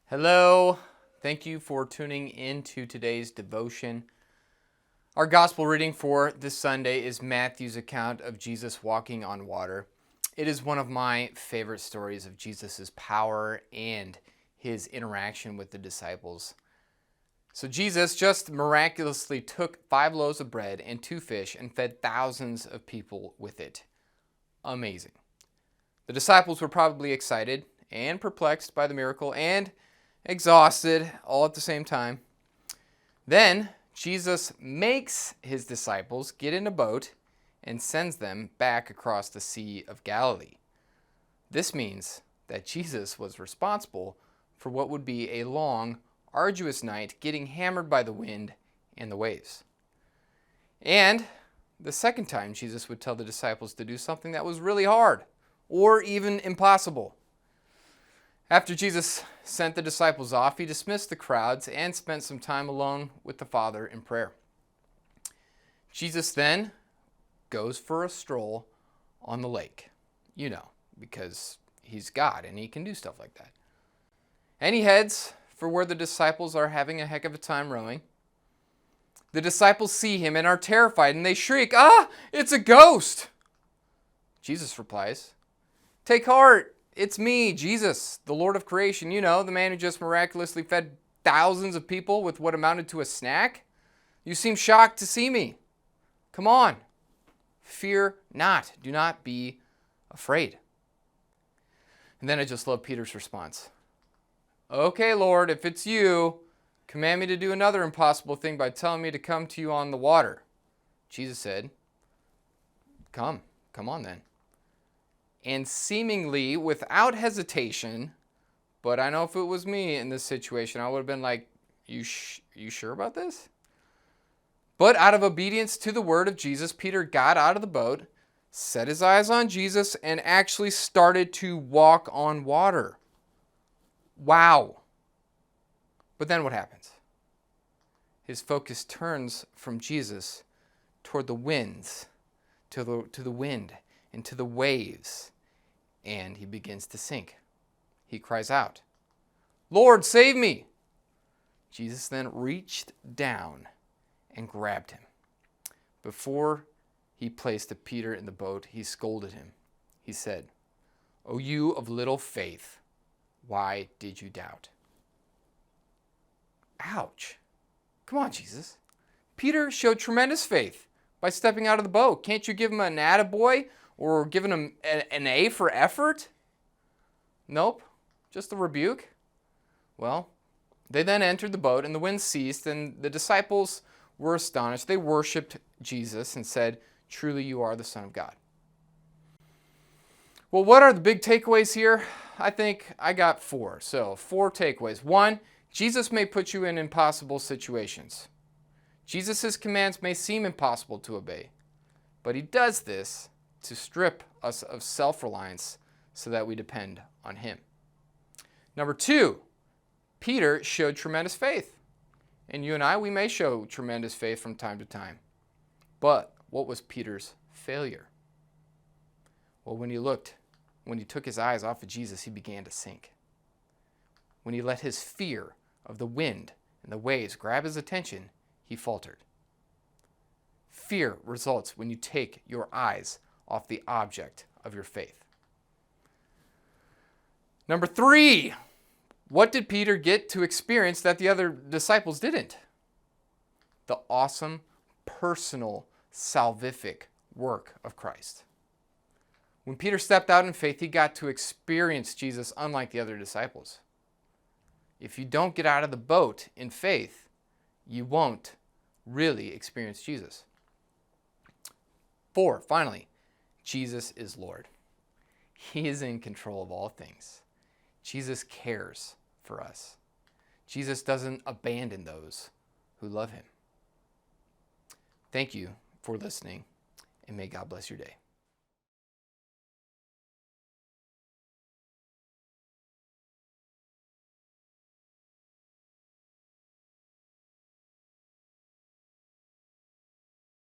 Hello. Thank you for tuning in to today's devotion. Our gospel reading for this Sunday is Matthew's account of Jesus walking on water. It is one of my favorite stories of Jesus' power and his interaction with the disciples. So Jesus just miraculously took 5 loaves of bread and 2 fish and fed thousands of people with it. Amazing. The disciples were probably excited and perplexed by the miracle and exhausted all at the same time. Then Jesus makes his disciples get in a boat and sends them back across the Sea of Galilee. This means that Jesus was responsible for what would be a long, arduous night getting hammered by the wind and the waves. And the second time Jesus would tell the disciples to do something that was really hard or even impossible. After Jesus sent the disciples off, he dismissed the crowds and spent some time alone with the Father in prayer. Jesus then goes for a stroll on the lake, because he's God and he can do stuff like that. And he heads for where the disciples are having a heck of a time rowing. The disciples see him and are terrified and they shriek, "Ah, it's a ghost!" Jesus replies, "Take heart. It's me, Jesus, the Lord of creation. The man who just miraculously fed thousands of people with what amounted to a snack. You seem shocked to see me. Come on. Fear not. Do not be afraid." And then I just love Peter's response. "Okay, Lord, if it's you, command me to do another impossible thing by telling me to come to you on the water." Jesus said, Come on then." And seemingly without hesitation, but I know if it was me in this situation, I would have been like, you sure about this? But out of obedience to the word of Jesus, Peter got out of the boat, set his eyes on Jesus, and actually started to walk on water. Wow. But then what happens? His focus turns from Jesus toward the winds, to the wind, and to the waves. And he begins to sink. He cries out, "Lord, save me!" Jesus then reached down and grabbed him. Before he placed Peter in the boat, he scolded him. He said, "O you of little faith, why did you doubt?" Ouch. Come on, Jesus. Peter showed tremendous faith by stepping out of the boat. Can't you give him an attaboy? Or giving him an A for effort? Nope, just a rebuke. Well, they then entered the boat and the wind ceased and the disciples were astonished. They worshiped Jesus and said, "Truly you are the Son of God." Well, what are the big takeaways here? I think I got 4. So 4 takeaways. 1, Jesus may put you in impossible situations. Jesus' commands may seem impossible to obey, but he does this to strip us of self-reliance so that we depend on him. Number 2, Peter showed tremendous faith. And you and I, we may show tremendous faith from time to time. But what was Peter's failure? Well, when he took his eyes off of Jesus, he began to sink. When he let his fear of the wind and the waves grab his attention, he faltered. Fear results when you take your eyes off the object of your faith. Number 3, what did Peter get to experience that the other disciples didn't? The awesome, personal, salvific work of Christ. When Peter stepped out in faith, he got to experience Jesus unlike the other disciples. If you don't get out of the boat in faith, you won't really experience Jesus. 4, finally, Jesus is Lord. He is in control of all things. Jesus cares for us. Jesus doesn't abandon those who love him. Thank you for listening, and may God bless your day.